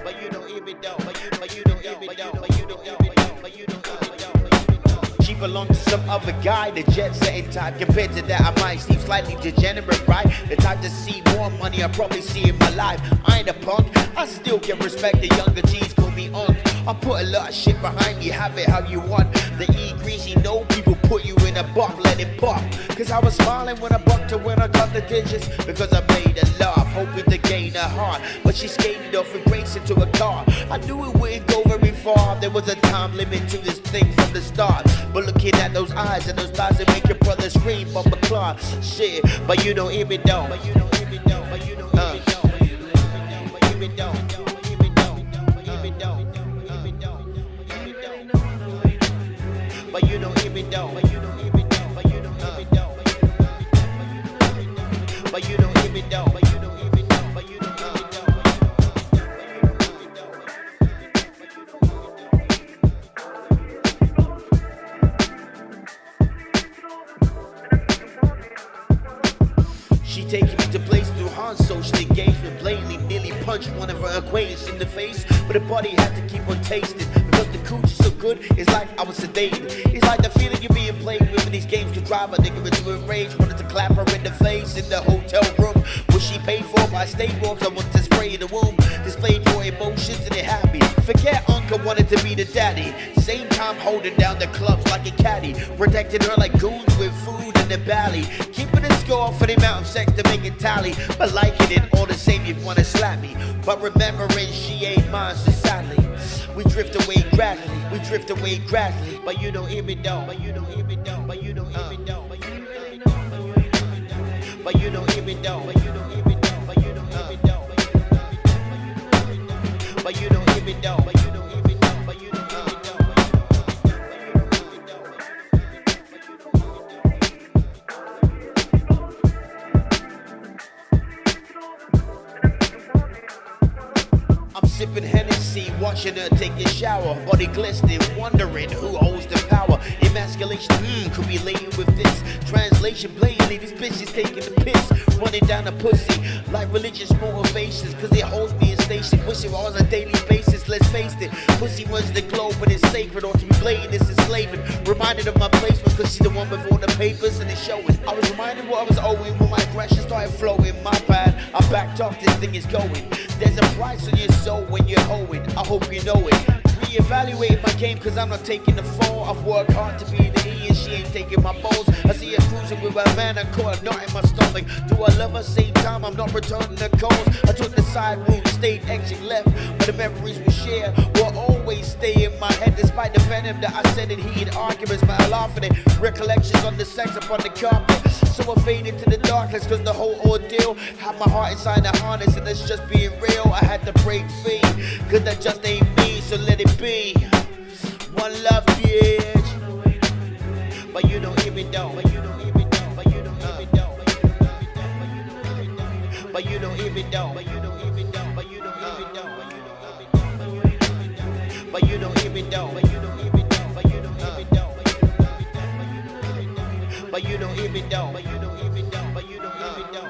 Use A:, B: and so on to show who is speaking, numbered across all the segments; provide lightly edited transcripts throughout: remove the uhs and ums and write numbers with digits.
A: but you don't even know, but you don't even know, but you don't even know, but you don't even know. She belongs to some other guy, the jet setting type. Compared to that, I might seem slightly degenerate, right? The type to see more money I probably see in my life. I ain't a punk, I still can respect the younger G's, call me Unc. I put a lot of shit behind me, have it how you want. The E greasy, no people put you in a box, let it pop. Cause I was smiling when I bucked her when I got the digits. Because I made her laugh, hoping to gain her heart. But she skated off and raced into a car. I knew it wouldn't go very far. There was a time limit to this thing from the start. But looking at those eyes and those thighs that make your brother scream, Bumba Clark, shit. But you don't even know, but you don't even know, but you don't even know, but you don't even know, but you even know. But you don't even know, but you don't even know, but you don't even know, but you don't even know, but you don't even know, but you don't even know. She taking me to places through hard social engagement, blatantly nearly punched one of her acquaintances in the face, but the body had to keep on tasting. Because the cooch is so good, it's like I was sedated. It's like the feeling you're being played with in these games could drive a nigga into a rage. Wanted to clap her in the face in the hotel room, what she paid for by state robes. I wanted to spray in the womb, displayed your emotions and it happy. Forget Uncle wanted to be the daddy, same time holding down the clubs like a caddy, protecting her like goons with food in the valley, keeping a score for the amount of sex to make it tally. But liking it all the same, you wanna slap me, but remembering she ain't mine, so sadly we drift away gradually, we drift away gradually. But you don't even know, but you don't even know, but you don't even know, but you don't even know, but you don't even know, but you don't even know, but you don't even know, but you don't even know, but you don't even know, but you don't even know, but you don't even know. I'm sipping Hennessy, watching her take a shower, body glistening, wondering who holds the power. Emasculation, could be laden with this. Translation, blatantly, this bitch is taking the piss, running down a pussy like religious motivations, cause it holds me in station, wishing on a daily basis. Let's face it, pussy runs the globe and it's sacred, or to be blatant, it's enslaving. Reminded of my placement, cause she's the one with all the papers and it's showing. I was reminded what I was owing when my aggression started flowing. My bad, I backed off, this thing is going. There's a price on your soul when you're hoeing, I hope you know it. Reevaluate my game cause I'm not taking the fall. I've worked hard to be the E and she ain't taking my balls. I see her cruising with a man, I caught a knot in my stomach. Do I love her? Same time, I'm not returning the calls. I took the side route, stayed exit left, but the memories we share will always stay in my head. Despite the venom that I said in heated arguments, but I laugh at it. Recollections on the sex upon the carpet. So I fade into the darkness cause the whole ordeal had my heart inside the harness, and it's just being real. I had to break free cause that just ain't me, so let it be. One love, bitch. But you don't even know, but you don't even know, but you don't even know, but you don't even know, but you don't even know, but you don't even know, but you don't even know, but you don't even know, but you don't even know, but you don't even know, but you don't even know, but you don't even know, but you don't even know.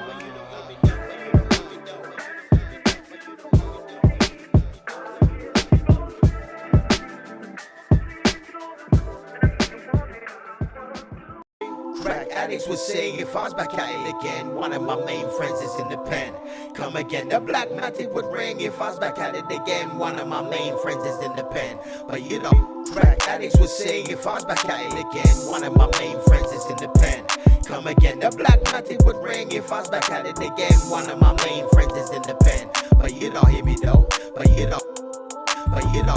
A: Crack addicts would say if I was back at it again, one of my main friends is in the pen. Come again, the black matic would ring if I was back at it again, one of my main friends is in the pen. But you know, crack addicts would say if I was back at it again, one of my main friends is in the pen. Come again, the black matic would ring if I was back at it again, one of my main friends is in the pen. But you don't hear me though, but you don't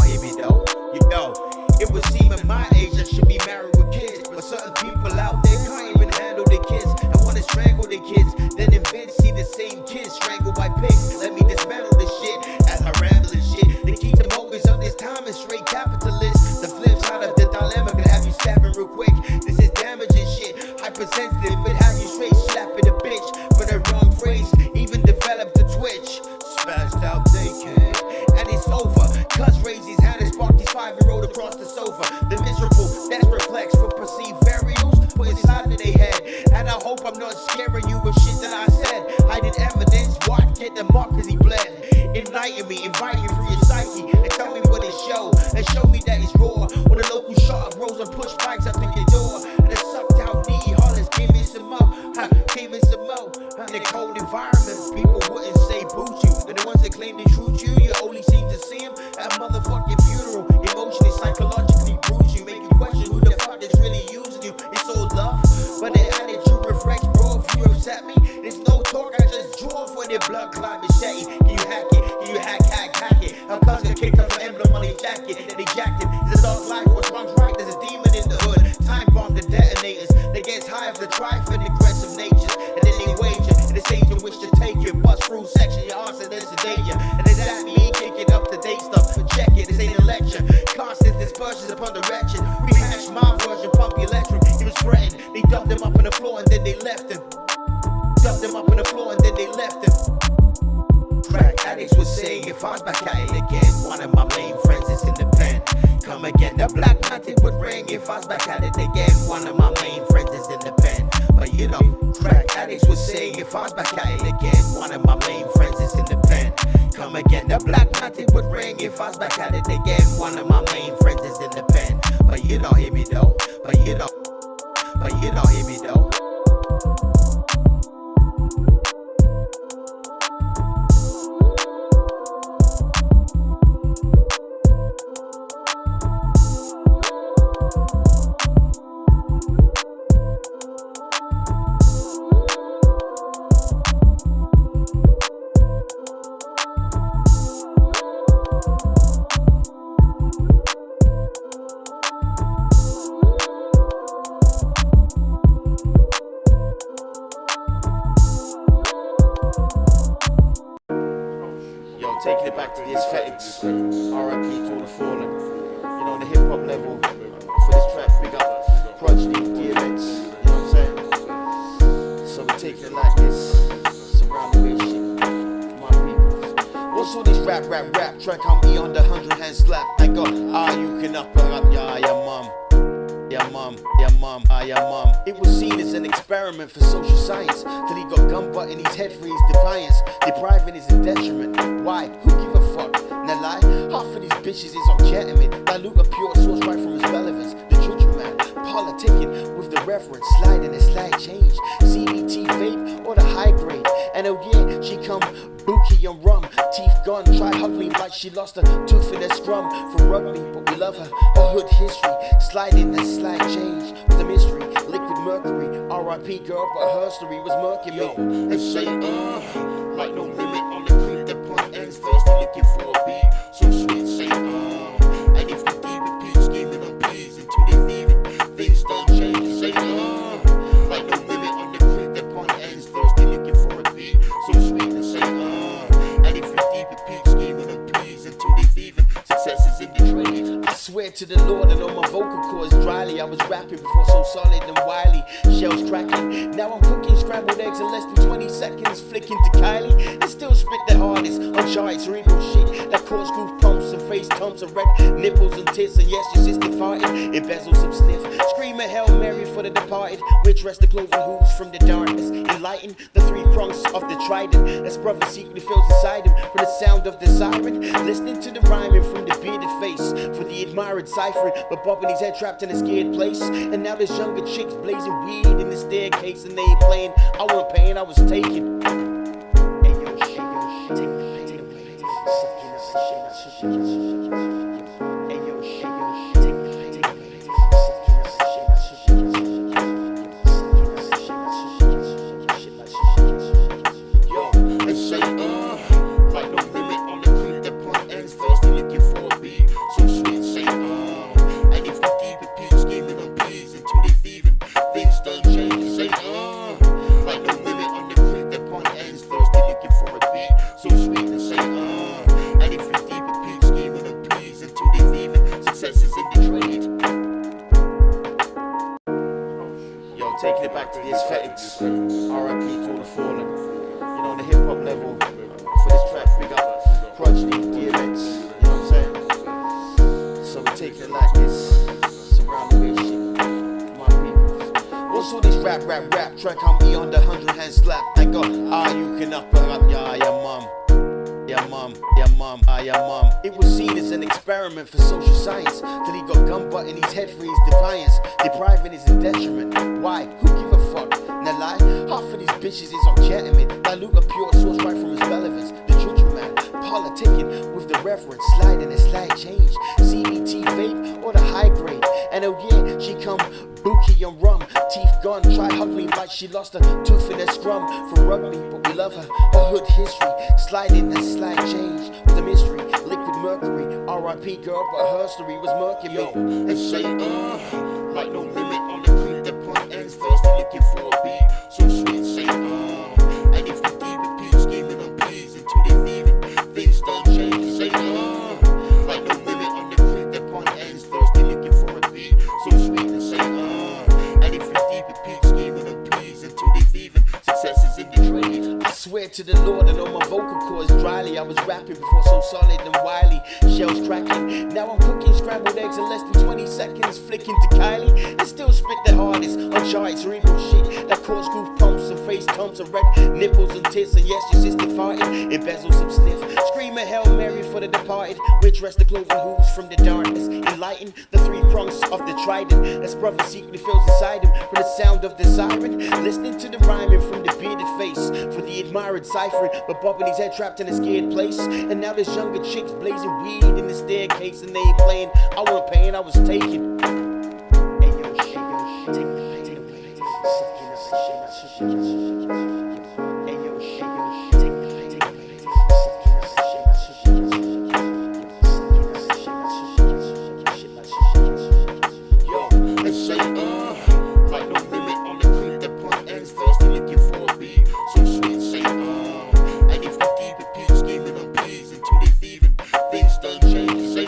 A: hear me though. You know, it would seem at my age I should be married with kids, but certain people out there can't even handle their kids and want to strangle their kids. Then eventually see the same kids strangled by pigs. Let me dismantle this shit as I ramble and shit. They keep the movies of this time and straight capitalists. The flip side of the dilemma could have you stabbing real quick. This is damaging shit, hypersensitive, but have you straight slapping a bitch for the wrong phrase. Even developed a twitch, spazzed out naked, and it's over. Cuz raised his hand and sparked his 5-year-old across the sofa. The miserable, desperate flex for perceived burials put inside of their head. And I hope I'm not scaring you with shit that I said. Hiding evidence, what? Get the mark cause he bled. Enlighten me, invite me through your psyche, and tell me what it's show, and show me that it's raw. When the local shot up rolls and push bikes up in your door, and the sucked out needy hollers, give me some more, give me some more. In a cold environment, people wouldn't say boot you, and the ones that claim they shoot you, you only seem to see them at a motherfucking funeral. Emotionally, psychologically bruise you, make you question who the fuck is really using you. It's all love, but the attitude reflects, bro. If you upset me, there's no talk, I just draw for the blood clot machete. Can you hack it? Can you hack it? I'm cousin kicked up an emblem on his jacket, and they jacked it. It's a dark life, what's wrong's right, there's a demon in the hood. Time bomb the detonators, they get high of the trifling aggressive natures, and then they wager, and it's age in which to take you. Bust through section, your arse and then sedate you. And it's that me kicking up to date stuff, but check it, this ain't a lecture. Constant dispersions upon the wretched. Rehash my version, pump electric. He was threatened, they dumped him up on the floor and then they left him. Dumped him up on the floor and then they left him. Crack addicts would say, if I was back at it again, one of my main friends is in the pen. Come again, the black magic would ring. If I was back at it again, one of my main friends is in the pen. But you know, crack addicts would say, if I was back at it again, one of my main friends is in the pen. Come again, the black magic would ring. If I was back at it again, one of my main friends is in the pen. But you don't hear me though, but you don't hear me though. Taking it back to the aesthetics, R.I.P. to all the fallen. You know, on the hip hop level, for this track, big up Progeny, DMX, you know what I'm saying? So we're taking it like this, surround the way shit, for my people. What's all this rap, track on me on the 100-hand slap? I go, you can up and up, yeah, mum. Yeah, mum. It was seen as an experiment for social science, till he got gun butt in his head for his defiance. Depriving is a detriment. Why? Who give a fuck? Now lie, half of these bitches is on ketamine. Dilute a pure source right from his relevance. The juju man, politicking with the reverence, sliding a slight change. CBT vape or the high grade. And oh yeah, she come bookie and rum, teeth gone, try hug me like she lost a tooth in a scrum from rugby, but we love her, her hood history, sliding that slight change with the mystery, liquid mercury, R.I.P. girl, but her story was murky, me. And say, like no limit on the creep, the point ends first, looking for a beat, so sweet, say, and if you deep with peace, scheming on peas until they leave it, things don't change, say, like no limit on the creep, the point ends first, looking for a beat, so sweet, and say, and if you deep with peace, scheming on peas until they leave it, success is in the trade. I swear to the Lord that on my vocal cords dryly, I was rapping before so solid and wily, shells cracking. Now I'm cooking scrambled eggs in less than 20 seconds, flicking to Kylie, and still spit the hardest on giant cerebral shit that cause goose pumps and face tumps and red nipples and tits. And yes, your sister farted, embezzle some sniff, screaming Hail Mary for the departed. We dress the cloven hooves from the darkness, enlighten the three prongs of the trident. That's brother secretly feels inside him from the sound of the siren, listening to the rhyming from the bearded face for the admired ciphering, but bobbing his head trapped in a scared place. And now there's younger chicks blazing weed in the staircase, and they ain't playing. I wasn't paying, I was taking. Hey yo, shit, take the pain away. Hey yo, shit, take the pain away. Yo, they say, like no limit on the creep, the point ends first, they're looking for a beat, so sweet, say, and if you deep with peace, scheming on peas until they leave it, things don't change, say, like no limit on the creep, the point ends first, they're looking for a beat, so sweet, and say, and if you deep with peace, scheming on peas until they leave it, success is in the trade. Yo, taking it back to the aesthetics, R.I.P. to all the fallen. You know, on the hip hop level, for this track, big up Progeny, DMX, you know what I'm saying? So we're taking it like this, surround the way shit, for my people. What's all this rap track on me on the 100-hand slap? I go, you can up and up, yeah, mum. It was seen as an experiment for social science, till he got gun butt in his head for his defiance. Depriving is a detriment. Why? Who give a fuck? Now lie, half of these bitches is on ketamine. Dilute a pure source right from his relevance. The juju man, politicking with the reverence, sliding a slight change. CBT vape or the high grade. And oh yeah, she come bookie and rum, teeth gone, try hug me like she lost a tooth in a scrum. From rugby, but we love her hood history, sliding a slight change with a mystery, liquid mercury, R.I.P. girl, but her story was murky.
B: Yo, and say like no limit on the creep, the point ends first, looking for a beat, so sweet, say and if you deep it, peace, scheming on peas until they leave it, things don't change, say like no limit on the creep, the point ends first, looking for a beat, so sweet, and say and if you deep it, peace, scheming on peas until they leave it, success is in the trade.
A: I swear to the Lord, I know my vocal cords dryly. I was rapping before so solid and wily. Shells cracking. Now I'm cooking scrambled eggs in less than 20 seconds. Flicking to Kylie and still spit the hardest. Uncharted cerebral shit that cause goof pumps and face tumps and wreck nipples and tits. And yes, your sister farted. Embezzle some sniff. Scream a Hail Mary for the departed. Which rest the cloven hooves from the darkness. Enlighten the three prongs of the trident. That's brother secretly feels inside him from the sound of the siren. Listening to the rhyming from the bearded face. For the admired ciphering, but bobbing his head trapped in a scared place. And now there's younger chicks blazing weed in the staircase, and they ain't playing. I wasn't paying, I was taking. Hey yo, shit, take the pain away. Sucking up the shit, hey yo, shit, take the pain away. Sucking up the shit,
B: yo, and say like no limit on the creep, the point ends first, looking for a beat, so sweet, say and if you deep it, peace, scheming on peas until they thieving, things don't change, say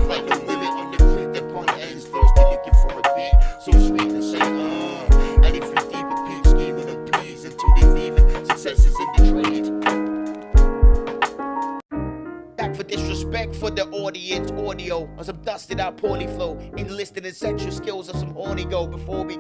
B: like no limit on the creep, the point ends first, looking for a beat, so sweet, and say and if you deep it, peace, scheming on peas until they thieving, success is in the trade.
A: Back for disrespect for the audience audio on some dusted out poorly flow, enlisted in sexual skills of some horny go. Before we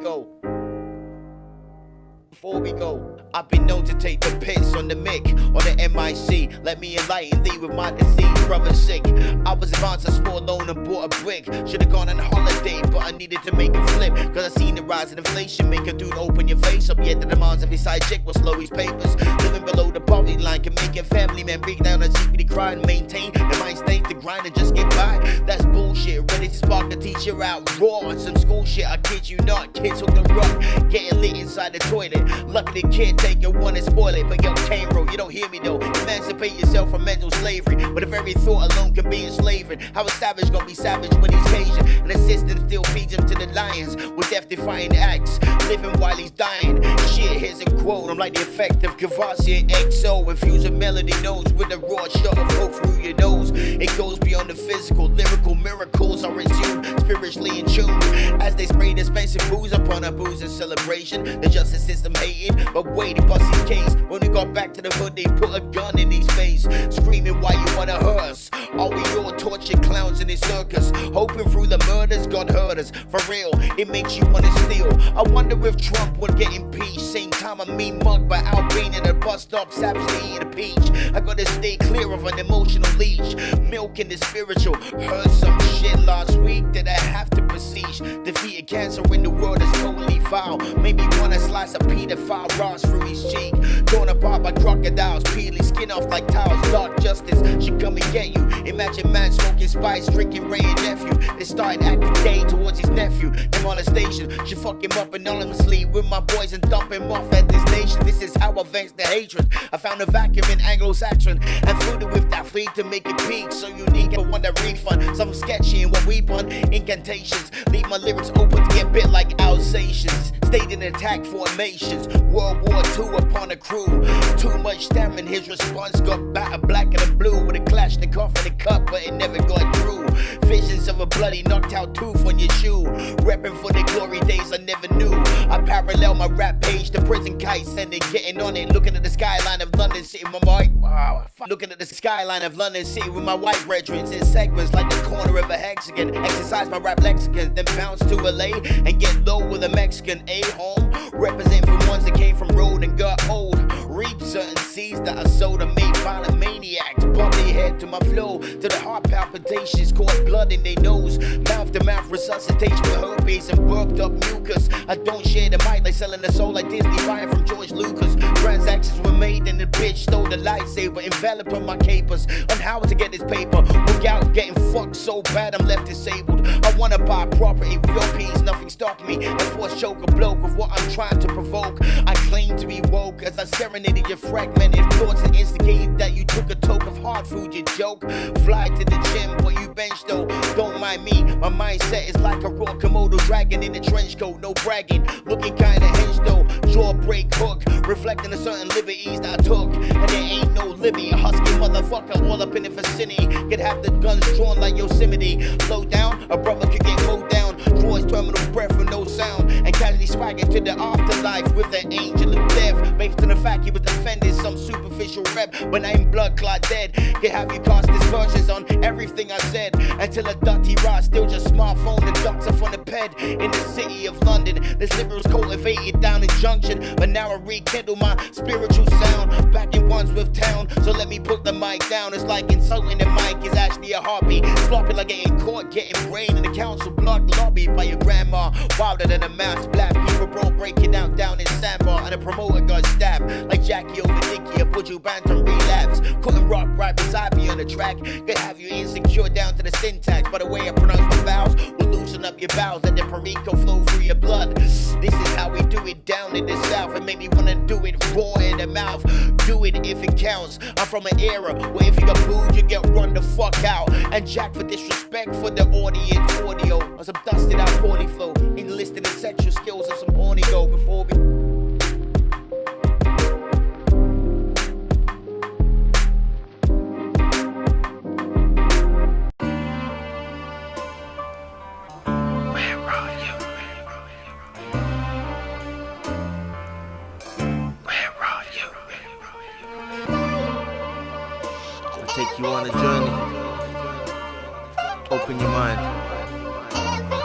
A: go, I've been known to take the piss on the mic or the MIC. Let me enlighten thee with my disease, brother sick. I was advanced, a small loan and bought a brick. Should've gone on holiday, but I needed to make a flip. Cause I seen the rise in inflation, make a dude open your face up. Yet the demands of his side chick will slow his papers. Living below the poverty line can make a family man break down and secretly cry and maintain the mind state to grind and just get by. That's bullshit, ready to spark a teacher out raw on some school shit. I kid you not, kids hooked the rock, getting lit inside the toilet. Lucky the kid taker wanna spoil it, but yo, K-Roll, you don't hear me though. Emancipate yourself from mental slavery, but the very thought alone can be enslaving. How a savage gonna be savage when he's Cajun, and the system still feeds him to the lions with death-defying acts, living while he's dying. Shit, here's a quote. I'm like the effect of Cavassier XO, infusing melody notes with a raw shot of hope through your nose. It goes beyond the physical, lyrical miracles are resumed, spiritually in tune as they spray expensive booze upon a booze and celebration. The justice system hating, but wait, he bust his case. When we got back to the hood, they put a gun in his face, screaming, why you wanna hurt us? Are we all tortured clowns in this circus? Hoping through the murders, God heard us. For real, it makes you wanna steal. I wonder if Trump will get impeached. Same time I'm mean mugged by Albane at a bus stop, savagely eating a peach. I gotta stay clear of an emotional leash, milking the spiritual. Heard some shit last week that I have to besiege. Defeated cancer in the world is totally foul. Made me wanna slice a pedophile Ross through his cheek. Torn apart by crocodiles, peel his skin off like towels. Dark justice should come and get you. Imagine man smoking spice, drinking Ray and nephew. They started acting gay towards his nephew. The molestation should fuck him up anonymously with my boys and dump him off at this nation. This is how I vent the hatred. I found a vacuum in Anglo-Saxon and filled it with that fleet to make it peak. So unique, I want a refund. Some sketchy in what we pun. Incantations leave my lyrics open to get bit like Alsatians. Stayed in attack formations. World War II upon a crew. Too much stammering, his response got battered black and blue with a Kalashnikov in a cup, but it never got through. Visions of a bloody knocked out tooth on your shoe. Repping for the glory days I never knew. I parallel my rap page to prison kites and then getting on it. Looking at the skyline of London City with my looking at the skyline of London City with my white brethren in segments like the corner of a hexagon. Exercise my rap lexicon, then bounce to LA and get low with a Mexican A-home. Represent for ones that came from road and got old. Reap certain seeds that are sold and made violent maniacs. to my flow, to the heart palpitations, cause blood in their nose, mouth to mouth resuscitation with herpes and burped up mucus. I don't share the mic like selling the soul like Disney buying from George Lucas. Transactions were made and the bitch stole the lightsaber, enveloped on my capers on how to get this paper. Look out, getting fucked so bad I'm left disabled. I wanna buy property with your peas, nothing stopping me. And force choke a bloke with what I'm trying to provoke. I claim to be woke as I serenaded your fragmented thoughts and instigated that you took a toke of hard food, you joke. Fly to the gym, but you bench though. Don't mind me, my mindset is like a raw Komodo dragon in a trench coat, no bragging. Looking kinda hench though, jaw break hook, reflecting the certain liberties that I took. And there ain't no Libby, a husky motherfucker all up in the vicinity. Could have the guns drawn like Yosemite. Low down, a brother could get mowed down. Draw his terminal breath with no sound, and casually swag into the afterlife with the angel of death. Based on the fact he was defending some superficial rep, but I ain't blood clot dead. Could have you cast dispersions on everything I said, until a dirty rod still just smartphone the doctor from the ped in the city of London. This liberals cultivated down in Junction, but now I rekindle my spiritual sound back in Wandsworth town. So let me put the mic down. It's like insulting the mic is actually a heartbeat. Sloppy like getting caught, getting brain in the council block lobby by your grandma. Wilder than a mouse, black people bro breaking out down in Sandbar, and a promoter got stabbed like Jackie over Dickie. A Buju Bantam relapse, cutting rock right beside me on the track. Could have you insecure down to the syntax. By the way I pronounce my vowels, will loosen up your bowels, let the perico flow through your blood. This is how we do it down in the south. It made me wanna do it raw in the mouth. Do it if it counts. I'm from an era where if you got booed, you get run the fuck out. And jack for disrespect for the audience audio. On some dusted out poorly flow, enlisting the sexual skills of some horny go before we.
C: Take you on a journey. Open your mind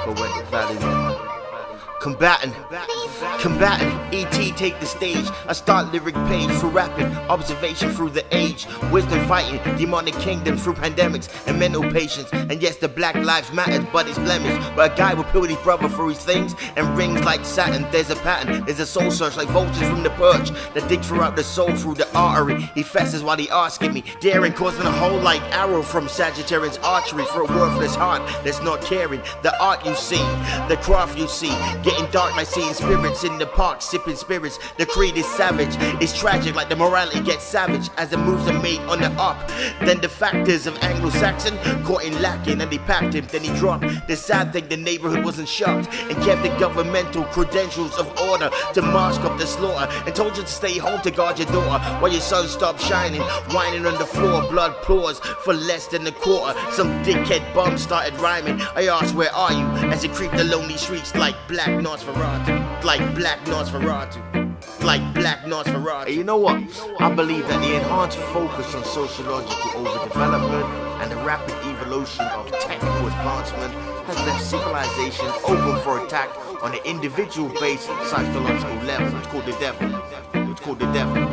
C: for where the valley. Combatant, E.T. take the stage. I start lyric page for rapping, observation through the age. Wisdom fighting, demonic kingdom through pandemics and mental patience. And yes, the black lives matter, but it's blemish. But a guy will put his brother through his things and rings like Saturn. There's a pattern, there's a soul search like vultures from the perch that dig throughout the soul through the artery. He fesses while he asking me, daring, causing a hole like arrow from Sagittarius archery for a worthless heart that's not caring. The art you see, the craft you see, getting dark like seeing spirits in the park, sipping spirits. The creed is savage, it's tragic like the morality gets savage as the moves are made on the up. Then the factors of Anglo-Saxon caught him lacking and they packed him, then he dropped. The sad thing, the neighborhood wasn't shocked and kept the governmental credentials of order to mask up the slaughter and told you to stay home to guard your daughter while your son stopped shining, whining on the floor. Blood pours for less than a quarter. Some dickhead bum started rhyming. I asked, where are you? As he creeped the lonely streets like Black Nosferatu, like Black Nosferatu, like Black Nosferatu.
A: Hey, you know what? I believe that the enhanced focus on sociological overdevelopment and the rapid evolution of technical advancement has left civilization open for attack on an individual-based psychological level. It's called the devil. It's called the devil.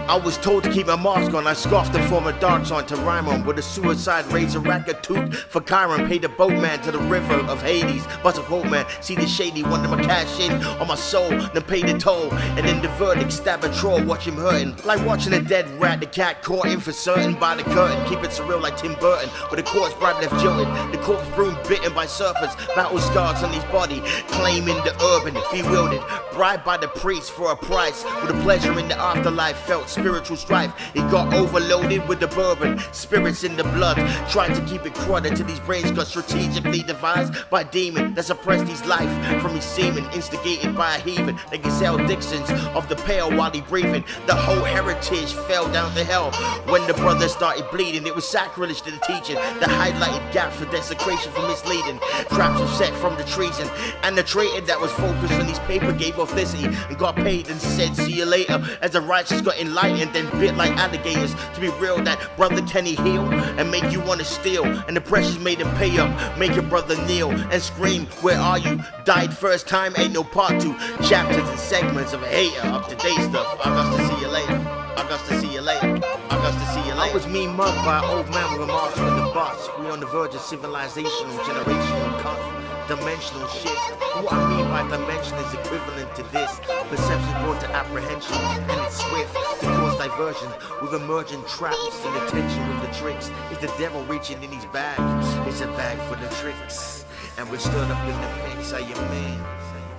A: I was told to keep my mask on. I scoffed and formed a dark song to rhyme on with a suicide razor racket toot for Chiron. Paid the boatman to the river of Hades. But a boatman, see the shady, wanted my cash in on my soul, then pay the toll. And then the verdict, stab a troll, watch him hurting. Like watching a dead rat, the cat caught in for certain by the curtain. Keep it surreal like Tim Burton, with the corpse bribe left jilted. The corpse broom bitten by serpents, battle scars on his body, claiming the urban, bewildered. Bribed by the priest for a price, with a pleasure in the afterlife, felt spiritual strife. He got overloaded with the bourbon, spirits in the blood, tried to keep it crowded till these brains got strategically devised by a demon that suppressed his life from his semen, instigated by a heathen. They can sell Dixons of the pale while he breathing. The whole heritage fell down to hell when the brother started bleeding. It was sacrilege to the teaching, the highlighted gaps for desecration for misleading. Traps were set from the treason, and the traitor that was focused on his paper gave authenticity and got paid and said see you later. As the righteous got enlightened, then bit like alligators. To be real, that brother can he heal and make you wanna steal? And the pressures made him pay up, make your brother kneel and scream, where are you? Died first time, ain't no part two. Chapters and segments of hater, up to date stuff. I got to see you later. I got to see you later. I got to see you later.
C: I was mean mugged by an old man with a march in the bus. We on the verge of civilizational, generational conflict. Dimensional shift. What I mean by dimension is equivalent to this. Perception brought to apprehension, and it's swift to cause diversion with emergent traps and attention with the tricks. It's the devil reaching in his bag. It's a bag for the tricks. And we're stirred up in the mix, are you man?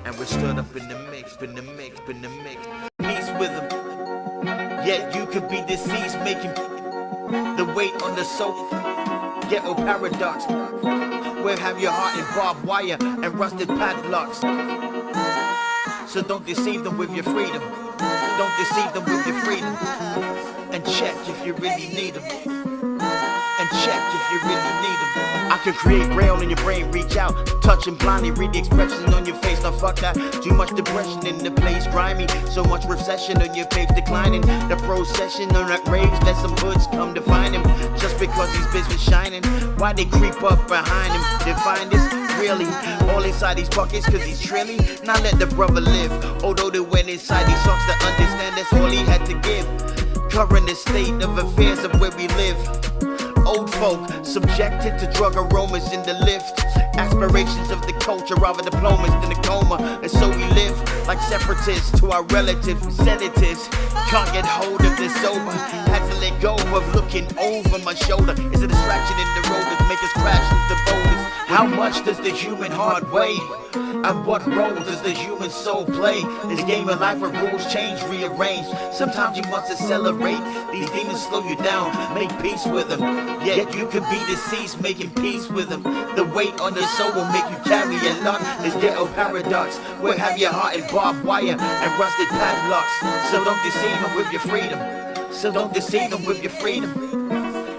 C: And we're stirred up in the mix, in the mix, in the mix. Peace with them. Yet you could be deceased, making the weight on the soul. Ghetto paradox. Where have your heart in barbed wire and rusted padlocks? So don't deceive them with your freedom. Don't deceive them with your freedom. And check if you really need them. And check if you really need them. I can create braille in your brain, reach out, touch and blindly read the expression on your face. Now fuck that, too much depression in the place, grimy. So much recession on your page declining. The procession on that rage, let some hoods come to find him. Just because he's business shining, why they creep up behind him? They find this really all inside these pockets cause he's trilly. Now let the brother live, although they went inside these songs to understand that's all he had to give. Current state of affairs of where we live. Old folk subjected to drug aromas in the lift. Aspirations of the culture, rather diplomas than a coma. And so we live like separatists to our relatives, sedatives. Can't get hold of this sober. Had to let go of looking over my shoulder. It's a distraction in the road that make us crash into boulders. How much does the human heart weigh? And what role does the human soul play? This game of life where rules change, rearrange. Sometimes you must accelerate. These demons slow you down, make peace with them. Yet you could be deceased, making peace with them. The weight on your soul will make you carry a lot. This ghetto paradox, where have your heart in barbed wire and rusted padlocks. So don't deceive them with your freedom. So don't deceive them with your freedom.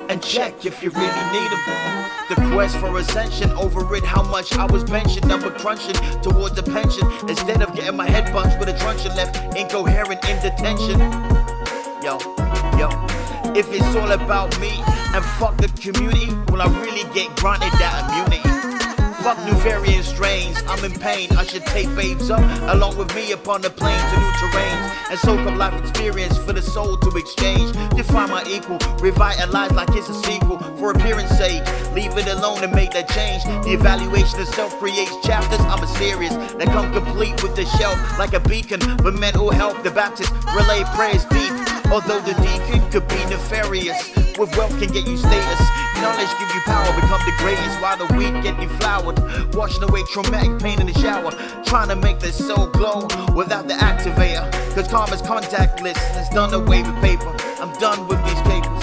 C: And check if you really need them. The quest for ascension, over it how much I was benching, number crunching towards the pension. Instead of getting my head punched with a truncheon left incoherent in detention. Yo. If it's all about me and fuck the community, will I really get granted that immunity? Fuck new variant strains, I'm in pain. I should take babes up along with me upon the plane to new terrains and soak up life experience for the soul to exchange. Define my equal, revitalize like it's a sequel for appearance sake. Leave it alone and make that change. The evaluation of self creates chapters. I'm a serious that come complete with the shelf like a beacon for mental health. The Baptist relay prayers deep. Although the deacon could be nefarious, with wealth can get you status. Knowledge give you power, become the greatest, while the weak get deflowered. Washing away traumatic pain in the shower, trying to make the soul glow without the activator. Cause karma's contactless, it's done away with paper. I'm done with these capers.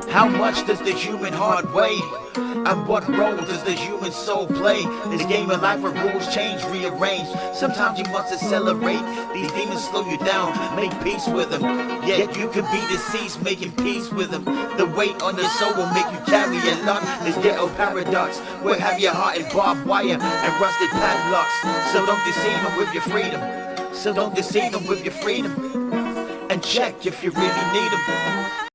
C: How much does the human heart weigh? And what role does the human soul play? This game of life where rules change, rearrange. Sometimes you must accelerate. These demons slow you down, make peace with them. Yet you could be deceased, making peace with them. The weight on the soul will make you carry a lot. This ghetto paradox, where have your heart in barbed wire and rusted padlocks. So don't deceive them with your freedom. So don't deceive them with your freedom. And check if you really need them.